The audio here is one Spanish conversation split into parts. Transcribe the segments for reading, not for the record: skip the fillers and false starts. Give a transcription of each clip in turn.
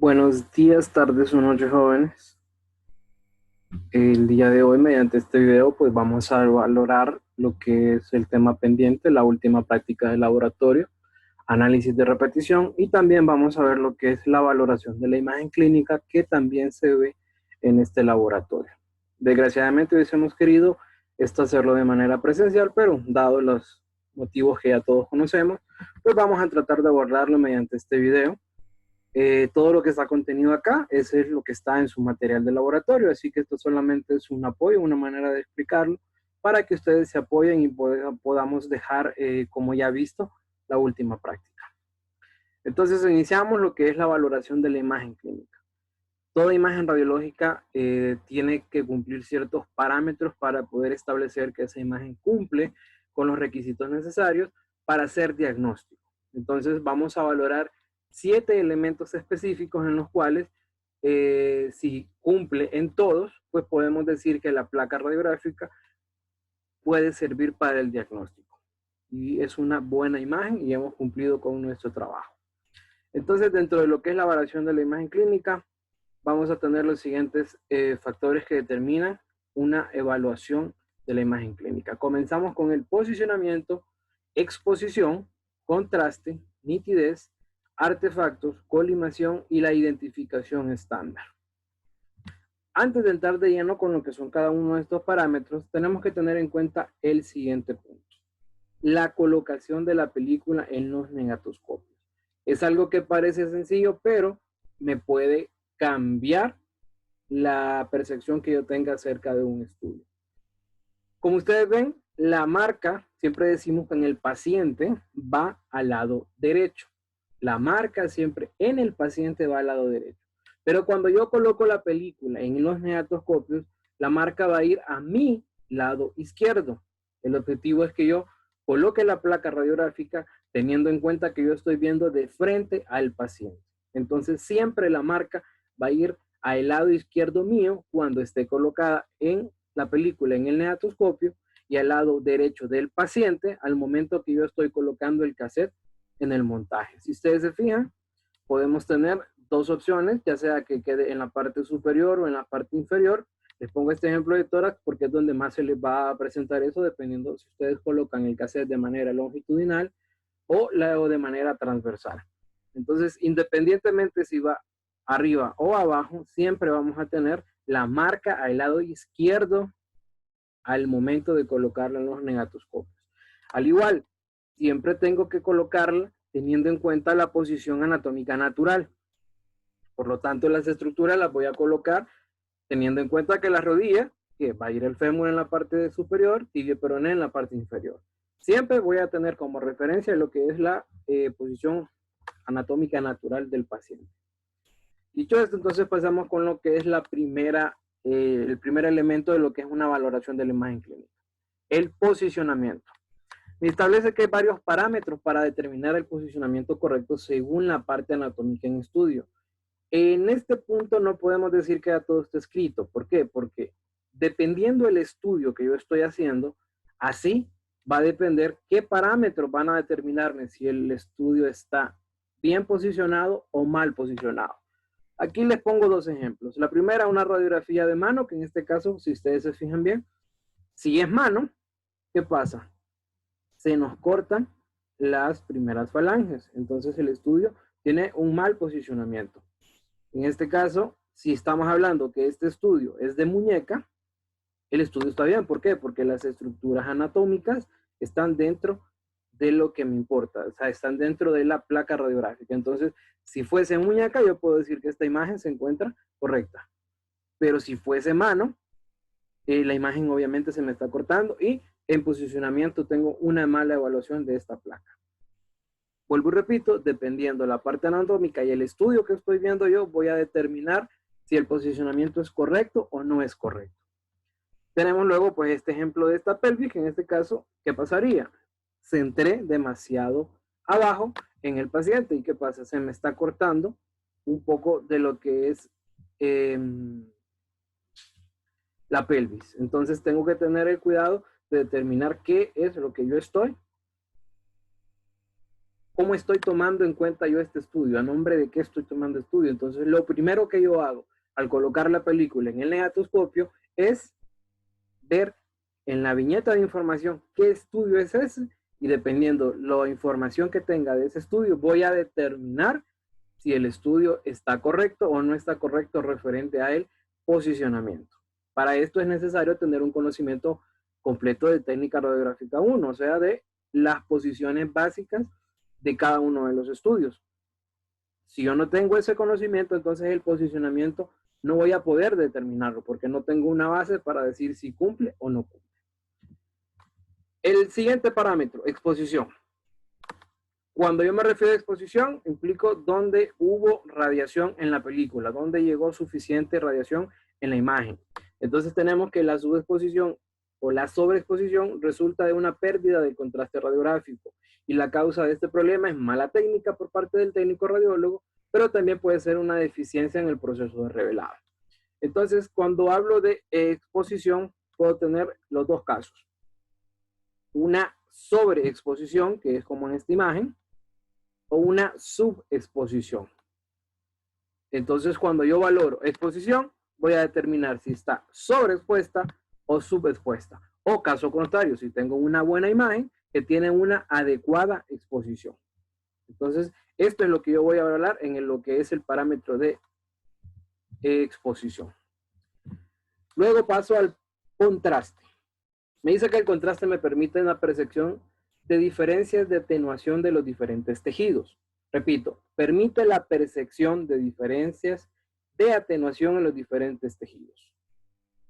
Buenos días, tardes o noches, jóvenes. El día de hoy, mediante este video, pues vamos a valorar lo que es el tema pendiente, la última práctica de laboratorio, análisis de repetición, y también vamos a ver lo que es la valoración de la imagen clínica que también se ve en este laboratorio. Desgraciadamente hubiésemos querido esto hacerlo de manera presencial, pero dado los motivos que ya todos conocemos, pues vamos a tratar de abordarlo mediante este video. Todo lo que está contenido acá, ese es lo que está en su material de laboratorio, así que esto solamente es un apoyo, una manera de explicarlo para que ustedes se apoyen y podamos dejar, como ya visto, la última práctica. Entonces iniciamos lo que es la valoración de la imagen clínica. Toda imagen radiológica tiene que cumplir ciertos parámetros para poder establecer que esa imagen cumple con los requisitos necesarios para hacer diagnóstico. Entonces vamos a valorar 7 elementos específicos en los cuales si cumple en todos, pues podemos decir que la placa radiográfica puede servir para el diagnóstico. Y es una buena imagen y hemos cumplido con nuestro trabajo. Entonces, dentro de lo que es la valoración de la imagen clínica, vamos a tener los siguientes factores que determinan una evaluación de la imagen clínica. Comenzamos con el posicionamiento, exposición, contraste, nitidez, artefactos, colimación y la identificación estándar. Antes de entrar de lleno con lo que son cada uno de estos parámetros, tenemos que tener en cuenta el siguiente punto. La colocación de la película en los negatoscopios. Es algo que parece sencillo, pero me puede cambiar la percepción que yo tenga acerca de un estudio. Como ustedes ven, la marca, siempre decimos que en el paciente va al lado derecho. La marca siempre en el paciente va al lado derecho. Pero cuando yo coloco la película en los negatoscopios, la marca va a ir a mi lado izquierdo. El objetivo es que yo coloque la placa radiográfica teniendo en cuenta que yo estoy viendo de frente al paciente. Entonces siempre la marca va a ir al lado izquierdo mío cuando esté colocada en la película en el negatoscopio y al lado derecho del paciente al momento que yo estoy colocando el cassette en el montaje. Si ustedes se fijan, podemos tener dos opciones, ya sea que quede en la parte superior o en la parte inferior. Les pongo este ejemplo de tórax porque es donde más se les va a presentar eso, dependiendo si ustedes colocan el cassette de manera longitudinal o de manera transversal. Entonces, independientemente si va arriba o abajo, siempre vamos a tener la marca al lado izquierdo al momento de colocarla en los negatoscopios. Al igual, siempre tengo que colocarla teniendo en cuenta la posición anatómica natural. Por lo tanto, las estructuras las voy a colocar teniendo en cuenta que la rodilla, que va a ir el fémur en la parte superior, tibia peroné en la parte inferior. Siempre voy a tener como referencia lo que es la posición anatómica natural del paciente. Dicho esto, entonces pasamos con lo que es el primer elemento de lo que es una valoración de la imagen clínica. El posicionamiento. Me establece que hay varios parámetros para determinar el posicionamiento correcto según la parte anatómica en estudio. En este punto no podemos decir que ya todo está escrito. ¿Por qué? Porque dependiendo del estudio que yo estoy haciendo, así va a depender qué parámetros van a determinarme si el estudio está bien posicionado o mal posicionado. Aquí les pongo dos ejemplos. La primera, una radiografía de mano, que en este caso, si ustedes se fijan bien, si es mano, ¿qué pasa? Se nos cortan las primeras falanges. Entonces el estudio tiene un mal posicionamiento. En este caso, si estamos hablando que este estudio es de muñeca, el estudio está bien. ¿Por qué? Porque las estructuras anatómicas están dentro de lo que me importa, o sea, están dentro de la placa radiográfica. Entonces, si fuese muñeca, yo puedo decir que esta imagen se encuentra correcta. Pero si fuese mano, la imagen obviamente se me está cortando y en posicionamiento tengo una mala evaluación de esta placa. Vuelvo y repito, dependiendo de la parte anatómica y el estudio que estoy viendo yo, voy a determinar si el posicionamiento es correcto o no es correcto. Tenemos luego pues este ejemplo de esta pelvis, que en este caso, ¿qué pasaría? Centré demasiado abajo en el paciente y ¿qué pasa? Se me está cortando un poco de lo que es la pelvis. Entonces tengo que tener el cuidado de determinar qué es lo que yo estoy ¿cómo estoy tomando en cuenta yo este estudio? ¿A nombre de qué estoy tomando estudio? Entonces, lo primero que yo hago al colocar la película en el negatoscopio es ver en la viñeta de información qué estudio es ese, y dependiendo la información que tenga de ese estudio, voy a determinar si el estudio está correcto o no está correcto referente a el posicionamiento. Para esto es necesario tener un conocimiento completo de técnica radiográfica 1, o sea, de las posiciones básicas de cada uno de los estudios. Si yo no tengo ese conocimiento, entonces el posicionamiento no voy a poder determinarlo porque no tengo una base para decir si cumple o no cumple. El siguiente parámetro, exposición. Cuando yo me refiero a exposición, implico dónde hubo radiación en la película, dónde llegó suficiente radiación en la imagen. Entonces tenemos que la subexposición o la sobreexposición resulta de una pérdida del contraste radiográfico, y la causa de este problema es mala técnica por parte del técnico radiólogo, pero también puede ser una deficiencia en el proceso de revelado. Entonces, cuando hablo de exposición, puedo tener los dos casos. Una sobreexposición, que es como en esta imagen, o una subexposición. Entonces, cuando yo valoro exposición, voy a determinar si está sobreexpuesta o subexpuesta. O caso contrario, si tengo una buena imagen que tiene una adecuada exposición. Entonces, esto es lo que yo voy a hablar en lo que es el parámetro de exposición. Luego paso al contraste. Me dice que el contraste me permite una percepción de diferencias de atenuación de los diferentes tejidos. Repito, permite la percepción de diferencias de atenuación en los diferentes tejidos.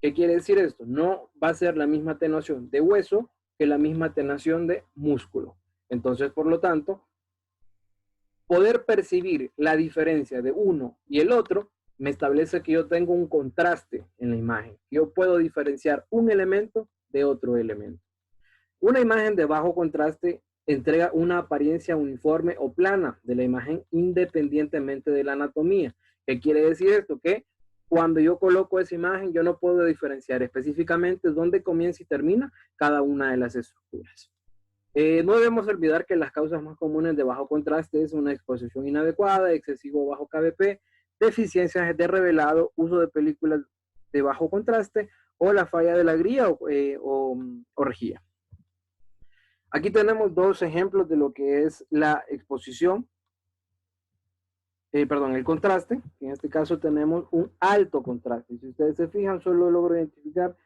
¿Qué quiere decir esto? No va a ser la misma atenuación de hueso que la misma atenuación de músculo. Entonces, por lo tanto, poder percibir la diferencia de uno y el otro me establece que yo tengo un contraste en la imagen. Yo puedo diferenciar un elemento de otro elemento. Una imagen de bajo contraste entrega una apariencia uniforme o plana de la imagen independientemente de la anatomía. ¿Qué quiere decir esto? Que cuando yo coloco esa imagen, yo no puedo diferenciar específicamente dónde comienza y termina cada una de las estructuras. No debemos olvidar que las causas más comunes de bajo contraste es una exposición inadecuada, excesivo bajo KBP, deficiencias de revelado, uso de películas de bajo contraste o la falla de la grilla o rejilla. Aquí tenemos dos ejemplos de lo que es la exposición, el contraste. En este caso tenemos un alto contraste. Si ustedes se fijan, solo logro identificar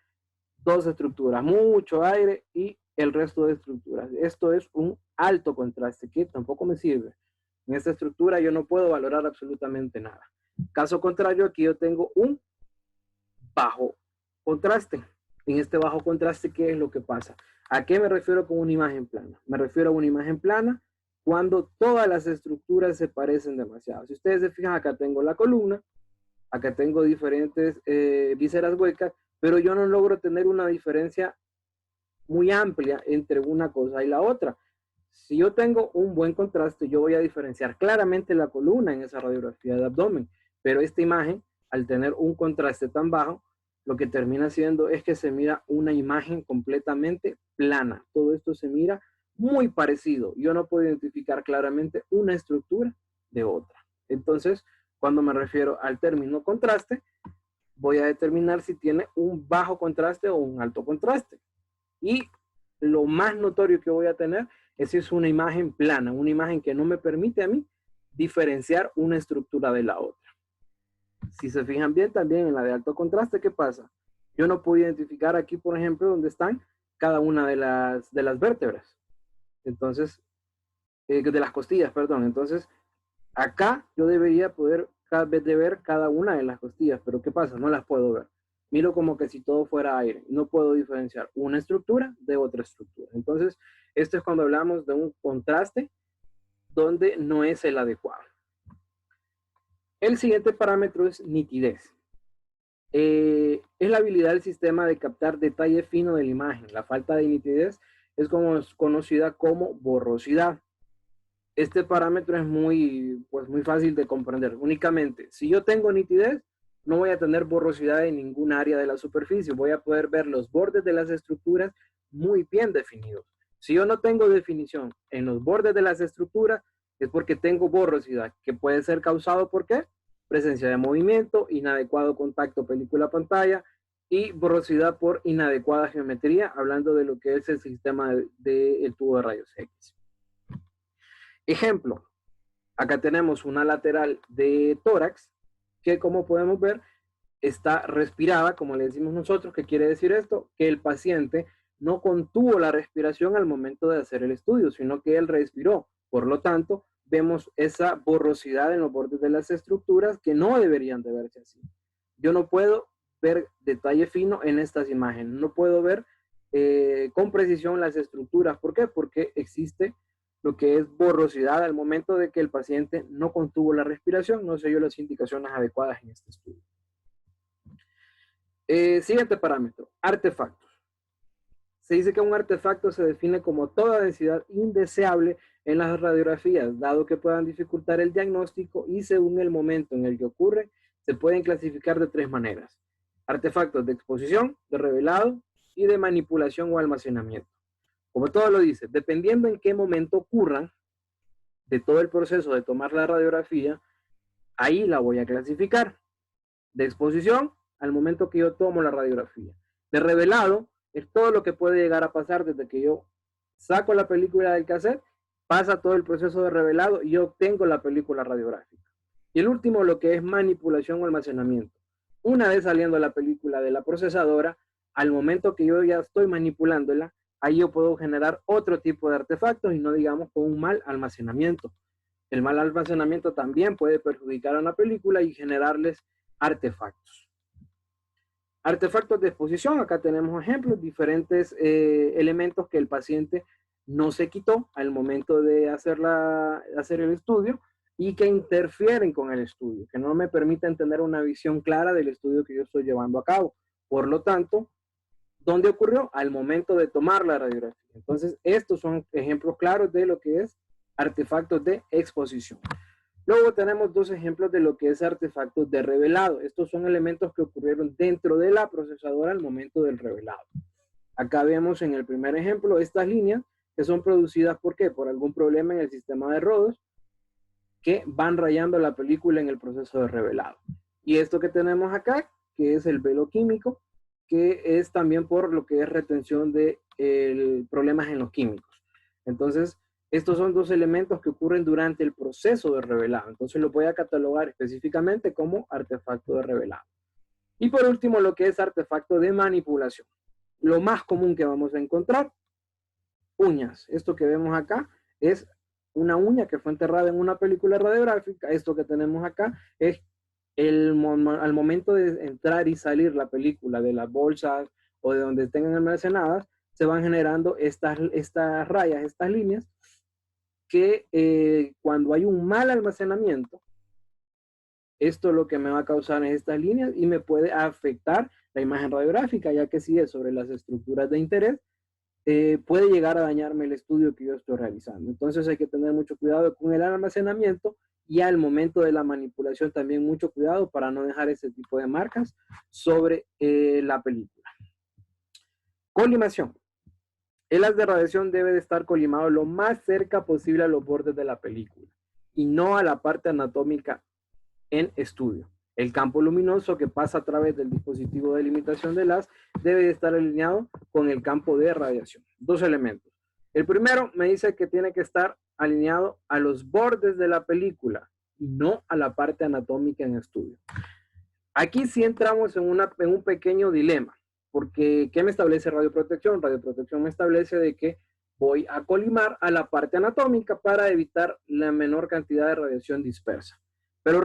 dos estructuras, mucho aire y el resto de estructuras. Esto es un alto contraste que tampoco me sirve. En esta estructura yo no puedo valorar absolutamente nada. Caso contrario, aquí yo tengo un bajo contraste. En este bajo contraste, ¿qué es lo que pasa? ¿A qué me refiero con una imagen plana? Me refiero a una imagen plana cuando todas las estructuras se parecen demasiado. Si ustedes se fijan, acá tengo la columna, acá tengo diferentes vísceras huecas, pero yo no logro tener una diferencia muy amplia entre una cosa y la otra. Si yo tengo un buen contraste, yo voy a diferenciar claramente la columna en esa radiografía de abdomen, pero esta imagen, al tener un contraste tan bajo, lo que termina siendo es que se mira una imagen completamente plana. Todo esto se mira muy parecido. Yo no puedo identificar claramente una estructura de otra. Entonces, cuando me refiero al término contraste, voy a determinar si tiene un bajo contraste o un alto contraste. Y lo más notorio que voy a tener es si es una imagen plana, una imagen que no me permite a mí diferenciar una estructura de la otra. Si se fijan bien, también en la de alto contraste, ¿qué pasa? Yo no puedo identificar aquí, por ejemplo, dónde están cada una de las vértebras. Entonces, de las costillas, perdón. Entonces, acá yo debería poder ver cada una de las costillas, pero ¿qué pasa? No las puedo ver. Miro como que si todo fuera aire. No puedo diferenciar una estructura de otra estructura. Entonces, esto es cuando hablamos de un contraste donde no es el adecuado. El siguiente parámetro es nitidez. Es la habilidad del sistema de captar detalle fino de la imagen. La falta de nitidez es conocida como borrosidad. Este parámetro es muy fácil de comprender. Únicamente, si yo tengo nitidez, no voy a tener borrosidad en ningún área de la superficie. Voy a poder ver los bordes de las estructuras muy bien definidos. Si yo no tengo definición en los bordes de las estructuras, es porque tengo borrosidad, que puede ser causado por ¿qué? Presencia de movimiento, inadecuado contacto película-pantalla y borrosidad por inadecuada geometría, hablando de lo que es el sistema del tubo de rayos X. Ejemplo, acá tenemos una lateral de tórax que, como podemos ver, está respirada, como le decimos nosotros. ¿Qué quiere decir esto? Que el paciente no contuvo la respiración al momento de hacer el estudio, sino que él respiró. Por lo tanto, vemos esa borrosidad en los bordes de las estructuras que no deberían de verse así. Yo no puedo ver detalle fino en estas imágenes, no puedo ver con precisión las estructuras. ¿Por qué? Porque existe lo que es borrosidad al momento de que el paciente no contuvo la respiración, no se dio las indicaciones adecuadas en este estudio. Siguiente parámetro, artefactos. Se dice que un artefacto se define como toda densidad indeseable en las radiografías, dado que puedan dificultar el diagnóstico y según el momento en el que ocurre, se pueden clasificar de tres maneras. Artefactos de exposición, de revelado y de manipulación o almacenamiento. Como todo lo dice, dependiendo en qué momento ocurran de todo el proceso de tomar la radiografía, ahí la voy a clasificar. De exposición, al momento que yo tomo la radiografía. De revelado, es todo lo que puede llegar a pasar desde que yo saco la película del cassette, pasa todo el proceso de revelado y yo obtengo la película radiográfica. Y el último, lo que es manipulación o almacenamiento. Una vez saliendo la película de la procesadora, al momento que yo ya estoy manipulándola, ahí yo puedo generar otro tipo de artefactos y no digamos con un mal almacenamiento. El mal almacenamiento también puede perjudicar a una película y generarles artefactos. Artefactos de exposición, acá tenemos ejemplos, diferentes elementos que el paciente no se quitó al momento de hacer el estudio y que interfieren con el estudio, que no me permiten tener una visión clara del estudio que yo estoy llevando a cabo. Por lo tanto, ¿dónde ocurrió? Al momento de tomar la radiografía. Entonces, estos son ejemplos claros de lo que es artefactos de exposición. Luego tenemos dos ejemplos de lo que es artefactos de revelado. Estos son elementos que ocurrieron dentro de la procesadora al momento del revelado. Acá vemos en el primer ejemplo estas líneas que son producidas ¿por qué? Por algún problema en el sistema de Rodos que van rayando la película en el proceso de revelado. Y esto que tenemos acá, que es el velo químico, que es también por lo que es retención de problemas en los químicos. Entonces, estos son dos elementos que ocurren durante el proceso de revelado. Entonces lo voy a catalogar específicamente como artefacto de revelado. Y por último, lo que es artefacto de manipulación. Lo más común que vamos a encontrar, uñas. Esto que vemos acá es una uña que fue enterrada en una película radiográfica. Esto que tenemos acá es al momento de entrar y salir la película de las bolsas o de donde estén almacenadas, se van generando estas rayas, estas líneas, que cuando hay un mal almacenamiento, esto lo que me va a causar en estas líneas y me puede afectar la imagen radiográfica, ya que si es sobre las estructuras de interés, puede llegar a dañarme el estudio que yo estoy realizando. Entonces hay que tener mucho cuidado con el almacenamiento y al momento de la manipulación también mucho cuidado para no dejar ese tipo de marcas sobre la película. Colimación. El haz de radiación debe de estar colimado lo más cerca posible a los bordes de la película y no a la parte anatómica en estudio. El campo luminoso que pasa a través del dispositivo de limitación del haz debe de estar alineado con el campo de radiación. Dos elementos. El primero me dice que tiene que estar alineado a los bordes de la película y no a la parte anatómica en estudio. Aquí sí entramos en un pequeño dilema. Porque, ¿qué me establece radioprotección? Radioprotección me establece de que voy a colimar a la parte anatómica para evitar la menor cantidad de radiación dispersa. Pero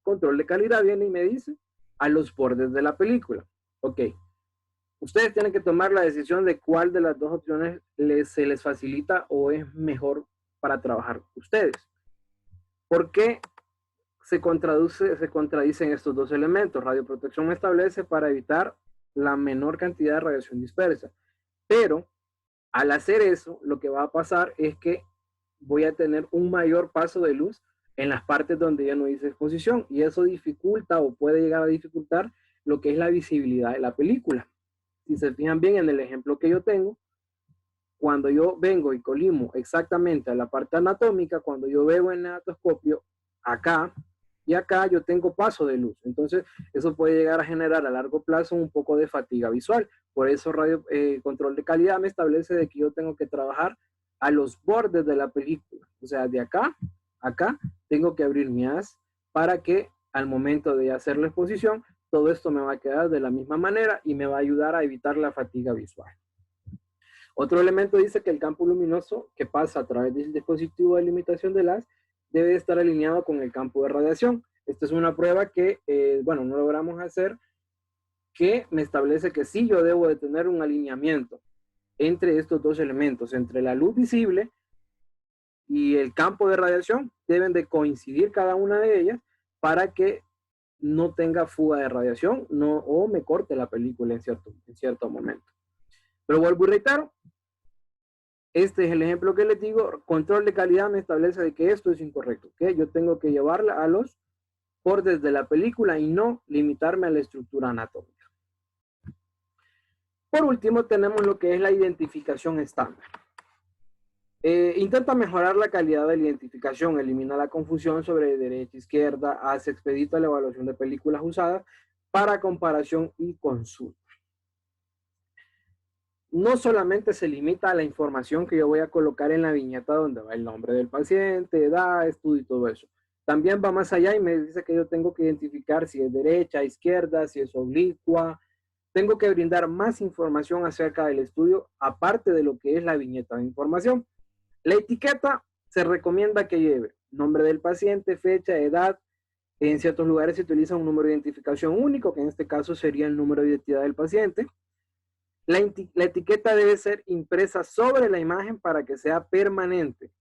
control de calidad viene y me dice a los bordes de la película. Ok, ustedes tienen que tomar la decisión de cuál de las dos opciones se les facilita o es mejor para trabajar ustedes. ¿Por qué se contradicen estos dos elementos? Radioprotección me establece para evitar la menor cantidad de radiación dispersa. Pero al hacer eso, lo que va a pasar es que voy a tener un mayor paso de luz en las partes donde ya no hice exposición y eso dificulta o puede llegar a dificultar lo que es la visibilidad de la película. Si se fijan bien en el ejemplo que yo tengo, cuando yo vengo y colimo exactamente a la parte anatómica, cuando yo veo en el anatoscopio acá y acá, yo tengo paso de luz. Entonces, eso puede llegar a generar a largo plazo un poco de fatiga visual. Por eso control de calidad me establece de que yo tengo que trabajar a los bordes de la película. O sea, de acá a acá, tengo que abrir mi haz para que al momento de hacer la exposición, todo esto me va a quedar de la misma manera y me va a ayudar a evitar la fatiga visual. Otro elemento dice que el campo luminoso que pasa a través del dispositivo de limitación del haz debe estar alineado con el campo de radiación. Esta es una prueba que, bueno, no logramos hacer, que me establece que sí yo debo de tener un alineamiento entre estos dos elementos, entre la luz visible y el campo de radiación, deben de coincidir cada una de ellas para que no tenga fuga de radiación o me corte la película en cierto momento. Pero vuelvo y reitero, este es el ejemplo que les digo, control de calidad me establece de que esto es incorrecto, que yo tengo que llevarla a los bordes de la película y no limitarme a la estructura anatómica. Por último, tenemos lo que es la identificación estándar. Intenta mejorar la calidad de la identificación, elimina la confusión sobre derecha, izquierda, hace expedita la evaluación de películas usadas para comparación y consulta. No solamente se limita a la información que yo voy a colocar en la viñeta donde va el nombre del paciente, edad, estudio y todo eso. También va más allá y me dice que yo tengo que identificar si es derecha, izquierda, si es oblicua. Tengo que brindar más información acerca del estudio, aparte de lo que es la viñeta de información. La etiqueta se recomienda que lleve nombre del paciente, fecha, edad. En ciertos lugares se utiliza un número de identificación único, que en este caso sería el número de identidad del paciente. La etiqueta debe ser impresa sobre la imagen para que sea permanente.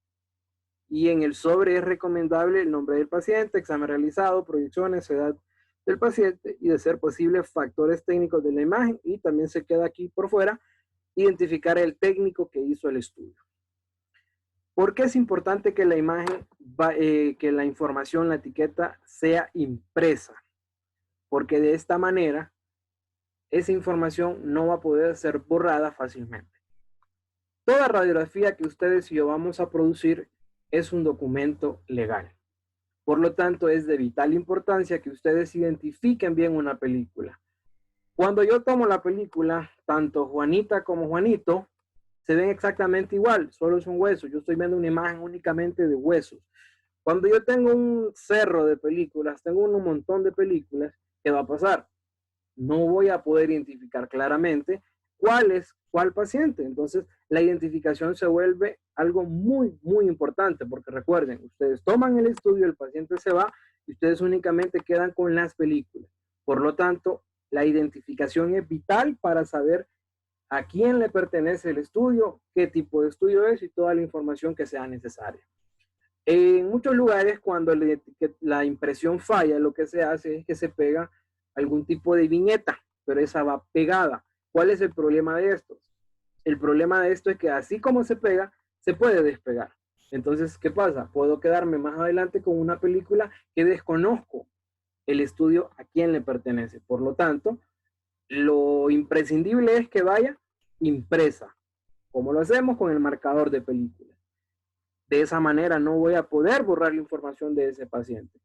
Y en el sobre es recomendable el nombre del paciente, examen realizado, proyecciones, edad del paciente y, de ser posible, factores técnicos de la imagen. Y también se queda aquí por fuera identificar el técnico que hizo el estudio. ¿Por qué es importante que la imagen, que la información, la etiqueta sea impresa? Porque de esta manera esa información no va a poder ser borrada fácilmente. Toda radiografía que ustedes y yo vamos a producir es un documento legal. Por lo tanto, es de vital importancia que ustedes identifiquen bien una película. Cuando yo tomo la película, tanto Juanita como Juanito se ven exactamente igual, solo es un hueso. Yo estoy viendo una imagen únicamente de huesos. Cuando yo tengo un cerro de películas, tengo un montón de películas, ¿qué va a pasar? No voy a poder identificar claramente cuál es cuál paciente. Entonces, la identificación se vuelve algo muy, muy importante, porque recuerden, ustedes toman el estudio, el paciente se va y ustedes únicamente quedan con las películas. Por lo tanto, la identificación es vital para saber a quién le pertenece el estudio, qué tipo de estudio es y toda la información que sea necesaria. En muchos lugares, cuando la impresión falla, lo que se hace es que se pega algún tipo de viñeta, pero esa va pegada. ¿Cuál es el problema de esto? El problema de esto es que así como se pega, se puede despegar. Entonces, ¿qué pasa? Puedo quedarme más adelante con una película que desconozco el estudio a quién le pertenece. Por lo tanto, lo imprescindible es que vaya impresa, como lo hacemos con el marcador de película. De esa manera no voy a poder borrar la información de ese paciente.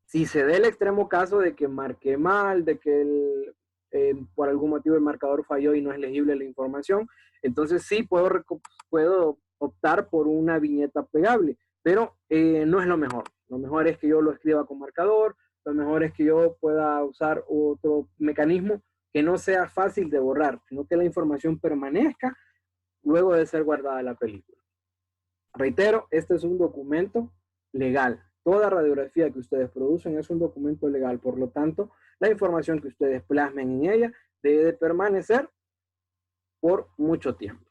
Si se dé el extremo caso de que marqué mal, de que por algún motivo el marcador falló y no es legible la información, entonces sí puedo optar por una viñeta pegable, pero no es lo mejor. Lo mejor es que yo lo escriba con marcador, lo mejor es que yo pueda usar otro mecanismo que no sea fácil de borrar, sino que la información permanezca luego de ser guardada la película. Reitero, este es un documento legal. Toda radiografía que ustedes producen es un documento legal. Por lo tanto, la información que ustedes plasmen en ella debe de permanecer por mucho tiempo.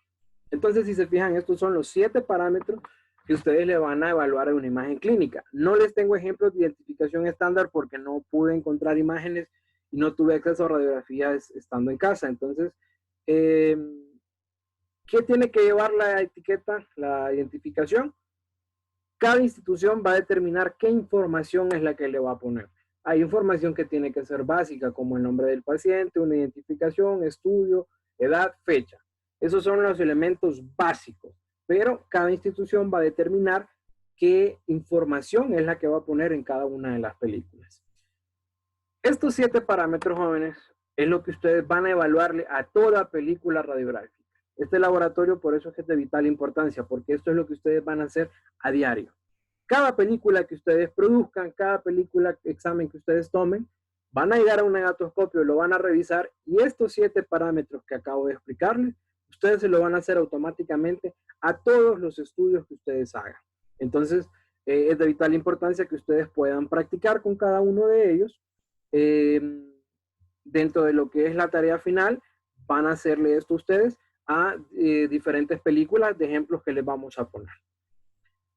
Entonces, si se fijan, estos son los 7 parámetros que ustedes le van a evaluar en una imagen clínica. No les tengo ejemplos de identificación estándar porque no pude encontrar imágenes y no tuve acceso a radiografías estando en casa. Entonces, ¿qué tiene que llevar la etiqueta, la identificación? Cada institución va a determinar qué información es la que le va a poner. Hay información que tiene que ser básica, como el nombre del paciente, una identificación, estudio, edad, fecha. Esos son los elementos básicos, pero cada institución va a determinar qué información es la que va a poner en cada una de las películas. Estos 7 parámetros, jóvenes, es lo que ustedes van a evaluarle a toda película radiográfica. Este laboratorio, por eso es de vital importancia, porque esto es lo que ustedes van a hacer a diario. Cada película que ustedes produzcan, cada película, examen que ustedes tomen, van a llegar a un negatoscopio, lo van a revisar y estos 7 parámetros que acabo de explicarles, ustedes se lo van a hacer automáticamente a todos los estudios que ustedes hagan. Entonces, es de vital importancia que ustedes puedan practicar con cada uno de ellos. Dentro de lo que es la tarea final, van a hacerle esto ustedes a diferentes películas de ejemplos que les vamos a poner.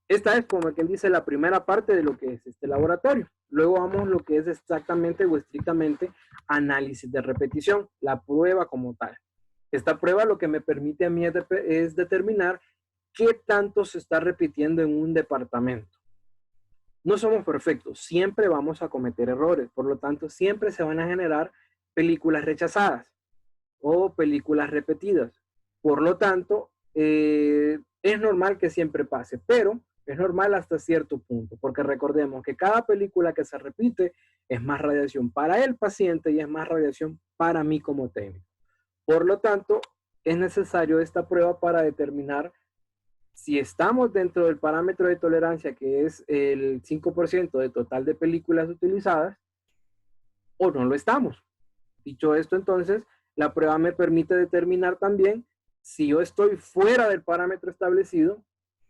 Esta es, como quien dice, la primera parte de lo que es este laboratorio. Luego vamos a lo que es exactamente o estrictamente análisis de repetición, la prueba como tal. Esta prueba lo que me permite a mí es determinar qué tanto se está repitiendo en un departamento. No somos perfectos, siempre vamos a cometer errores, por lo tanto siempre se van a generar películas rechazadas o películas repetidas. Por lo tanto, es normal que siempre pase, pero es normal hasta cierto punto, porque recordemos que cada película que se repite es más radiación para el paciente y es más radiación para mí como técnico. Por lo tanto, es necesario esta prueba para determinar si estamos dentro del parámetro de tolerancia, que es el 5% de total de películas utilizadas, o no lo estamos. Dicho esto, entonces, la prueba me permite determinar también si yo estoy fuera del parámetro establecido,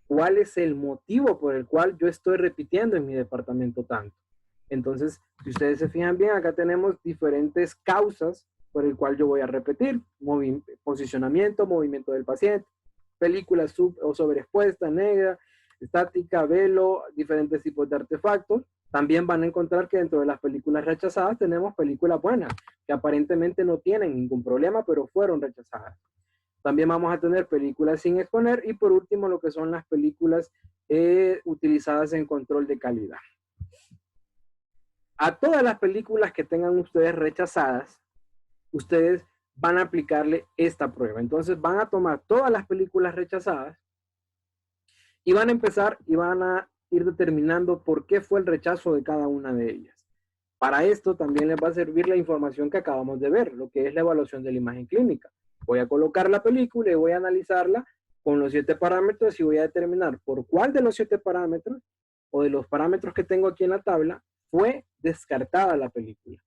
cuál es el motivo por el cual yo estoy repitiendo en mi departamento tanto. Entonces, si ustedes se fijan bien, acá tenemos diferentes causas por el cual yo voy a repetir. Posicionamiento, movimiento del paciente, película sub o sobreexpuesta, negra, estática, velo, diferentes tipos de artefactos. También van a encontrar que dentro de las películas rechazadas tenemos películas buenas, que aparentemente no tienen ningún problema, pero fueron rechazadas. También vamos a tener películas sin exponer y por último lo que son las películas utilizadas en control de calidad. A todas las películas que tengan ustedes rechazadas, ustedes van a aplicarle esta prueba. Entonces van a tomar todas las películas rechazadas y van a empezar y van a ir determinando por qué fue el rechazo de cada una de ellas. Para esto también les va a servir la información que acabamos de ver, lo que es la evaluación de la imagen clínica. Voy a colocar la película y voy a analizarla con los 7 parámetros y voy a determinar por cuál de los 7 parámetros o de los parámetros que tengo aquí en la tabla fue descartada la película.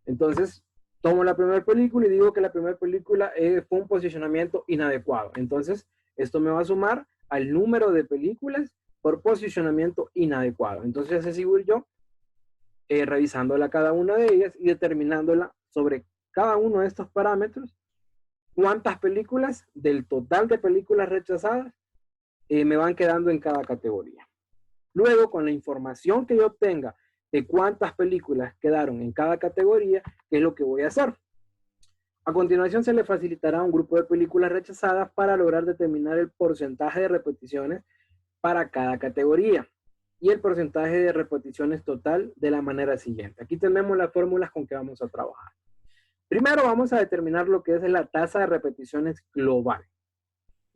Entonces, tomo la primera película y digo que la primera película fue un posicionamiento inadecuado. Entonces, esto me va a sumar al número de películas por posicionamiento inadecuado. Entonces, así voy yo revisándola cada una de ellas y determinándola sobre cada uno de estos parámetros cuántas películas del total de películas rechazadas me van quedando en cada categoría. Luego, con la información que yo obtenga de cuántas películas quedaron en cada categoría, ¿qué es lo que voy a hacer? A continuación se le facilitará un grupo de películas rechazadas para lograr determinar el porcentaje de repeticiones para cada categoría y el porcentaje de repeticiones total de la manera siguiente. Aquí tenemos las fórmulas con que vamos a trabajar. Primero vamos a determinar lo que es la tasa de repeticiones global.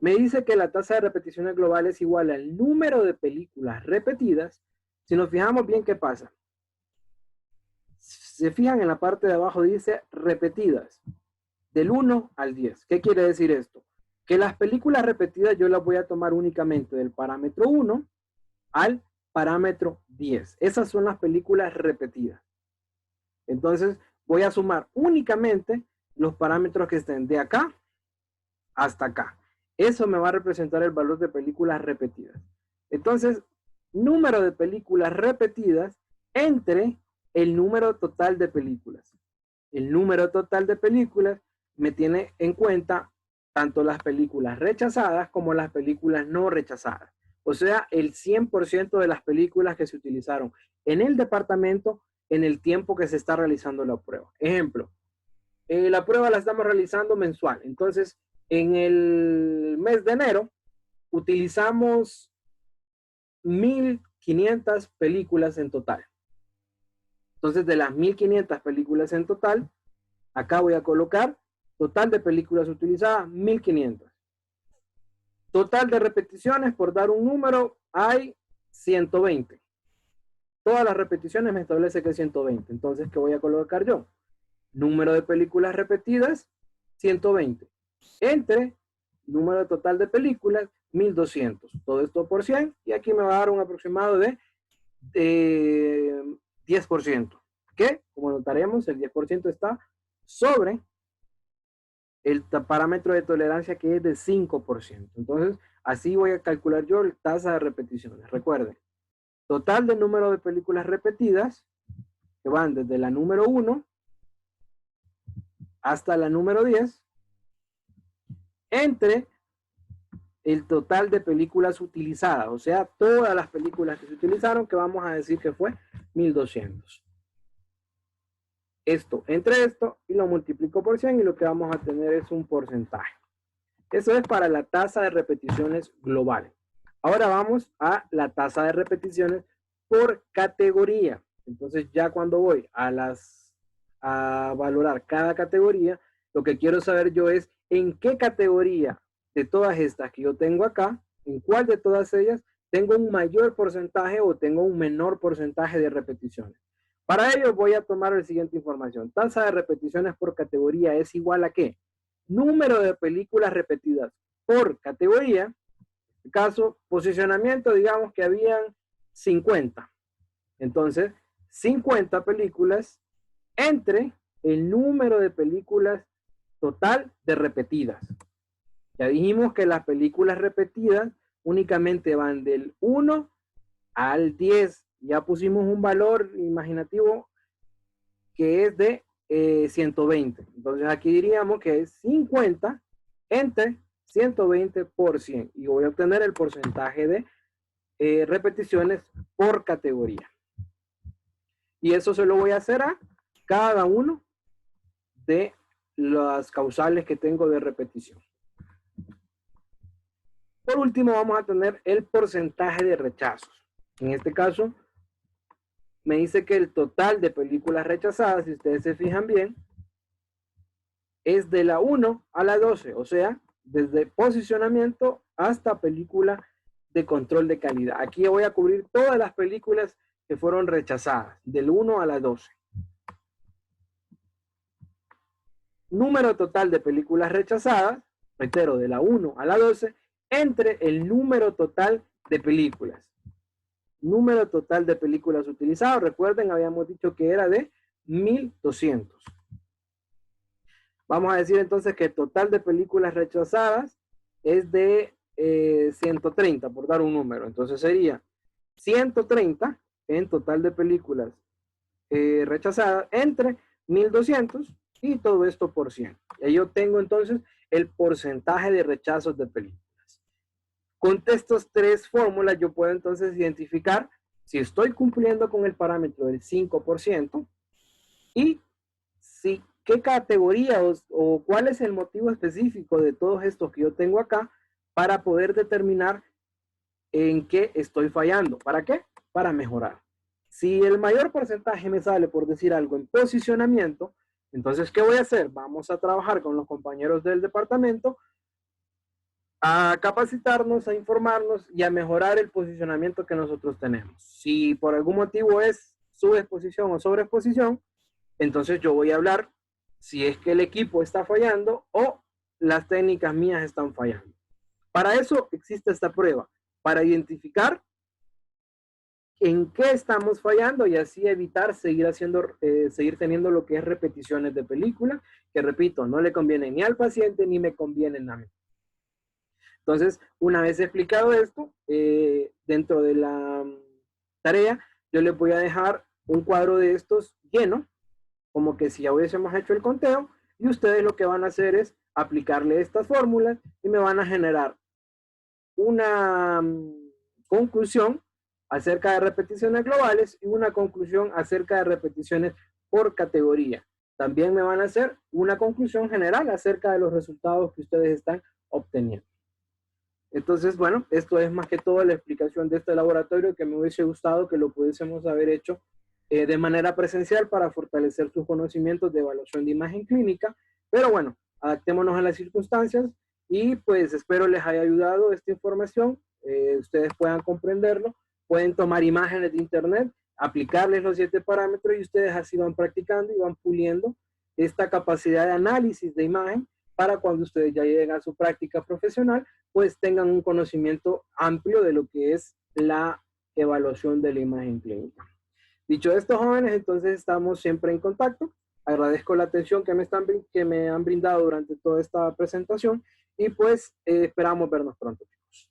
Me dice que la tasa de repeticiones global es igual al número de películas repetidas. Si nos fijamos bien, ¿qué pasa? Se fijan en la parte de abajo, dice repetidas, del 1 al 10. ¿Qué quiere decir esto? Que las películas repetidas yo las voy a tomar únicamente del parámetro 1 al parámetro 10. Esas son las películas repetidas. Entonces, voy a sumar únicamente los parámetros que estén de acá hasta acá. Eso me va a representar el valor de películas repetidas. Entonces, número de películas repetidas entre el número total de películas. El número total de películas me tiene en cuenta tanto las películas rechazadas como las películas no rechazadas. O sea, el 100% de las películas que se utilizaron en el departamento en el tiempo que se está realizando la prueba. Ejemplo, la prueba la estamos realizando mensual. Entonces, en el mes de enero utilizamos 1.500 películas en total. Entonces, de las 1.500 películas en total, acá voy a colocar Total de películas utilizadas, 1500. Total de repeticiones, por dar un número, hay 120. Todas las repeticiones me establece que es 120. Entonces, ¿qué voy a colocar yo? Número de películas repetidas, 120. Entre número total de películas, 1200. Todo esto por 100. Y aquí me va a dar un aproximado de 10%. Que, como notaremos, el 10% está sobre el parámetro de tolerancia, que es de 5%. Entonces, así voy a calcular yo la tasa de repeticiones. Recuerden, total de número de películas repetidas, que van desde la número 1 hasta la número 10, entre el total de películas utilizadas, o sea, todas las películas que se utilizaron, que vamos a decir que fue 1200. Esto entre esto y lo multiplico por 100 y lo que vamos a tener es un porcentaje. Eso es para la tasa de repeticiones global. Ahora vamos a la tasa de repeticiones por categoría. Entonces ya cuando voy a valorar cada categoría, lo que quiero saber yo es en qué categoría de todas estas que yo tengo acá, en cuál de todas ellas tengo un mayor porcentaje o tengo un menor porcentaje de repeticiones. Para ello voy a tomar la siguiente información. Tasa de repeticiones por categoría es igual a ¿qué? Número de películas repetidas por categoría. En este caso, posicionamiento, digamos que habían 50. Entonces, 50 películas entre el número de películas total de repetidas. Ya dijimos que las películas repetidas únicamente van del 1 al 10. Ya pusimos un valor imaginativo que es de 120. Entonces aquí diríamos que es 50 entre 120 por 100. Y voy a obtener el porcentaje de repeticiones por categoría. Y eso se lo voy a hacer a cada uno de las causales que tengo de repetición. Por último, vamos a tener el porcentaje de rechazos. En este caso, me dice que el total de películas rechazadas, si ustedes se fijan bien, es de la 1 a la 12, o sea, desde posicionamiento hasta película de control de calidad. Aquí voy a cubrir todas las películas que fueron rechazadas, del 1 a la 12. Número total de películas rechazadas, reitero, de la 1 a la 12, entre el número total de películas. Número total de películas utilizadas, recuerden, habíamos dicho que era de 1200. Vamos a decir entonces que el total de películas rechazadas es de 130, por dar un número. Entonces sería 130 en total de películas rechazadas entre 1200 y todo esto por 100. Y yo tengo entonces el porcentaje de rechazos de películas. Con estas tres fórmulas yo puedo entonces identificar si estoy cumpliendo con el parámetro del 5% y si qué categoría o cuál es el motivo específico de todos estos que yo tengo acá para poder determinar en qué estoy fallando. ¿Para qué? Para mejorar. Si el mayor porcentaje me sale, por decir algo, en posicionamiento, entonces, ¿qué voy a hacer? Vamos a trabajar con los compañeros del departamento a capacitarnos, a informarnos y a mejorar el posicionamiento que nosotros tenemos. Si por algún motivo es subexposición o sobreexposición, entonces yo voy a hablar si es que el equipo está fallando o las técnicas mías están fallando. Para eso existe esta prueba, para identificar en qué estamos fallando y así evitar seguir teniendo lo que es repeticiones de película, que repito, no le conviene ni al paciente ni me conviene a mí. Entonces, una vez explicado esto, dentro de la tarea, yo les voy a dejar un cuadro de estos lleno, como que si ya hubiésemos hecho el conteo, y ustedes lo que van a hacer es aplicarle estas fórmulas y me van a generar una conclusión acerca de repeticiones globales y una conclusión acerca de repeticiones por categoría. También me van a hacer una conclusión general acerca de los resultados que ustedes están obteniendo. Entonces, bueno, esto es más que todo la explicación de este laboratorio, que me hubiese gustado que lo pudiésemos haber hecho de manera presencial para fortalecer sus conocimientos de evaluación de imagen clínica. Pero bueno, adaptémonos a las circunstancias y pues espero les haya ayudado esta información, ustedes puedan comprenderlo, pueden tomar imágenes de internet, aplicarles los 7 parámetros y ustedes así van practicando y van puliendo esta capacidad de análisis de imagen para cuando ustedes ya lleguen a su práctica profesional, pues tengan un conocimiento amplio de lo que es la evaluación de la imagen clínica. Dicho esto, jóvenes, entonces estamos siempre en contacto. Agradezco la atención que me han brindado durante toda esta presentación y pues esperamos vernos pronto, chicos.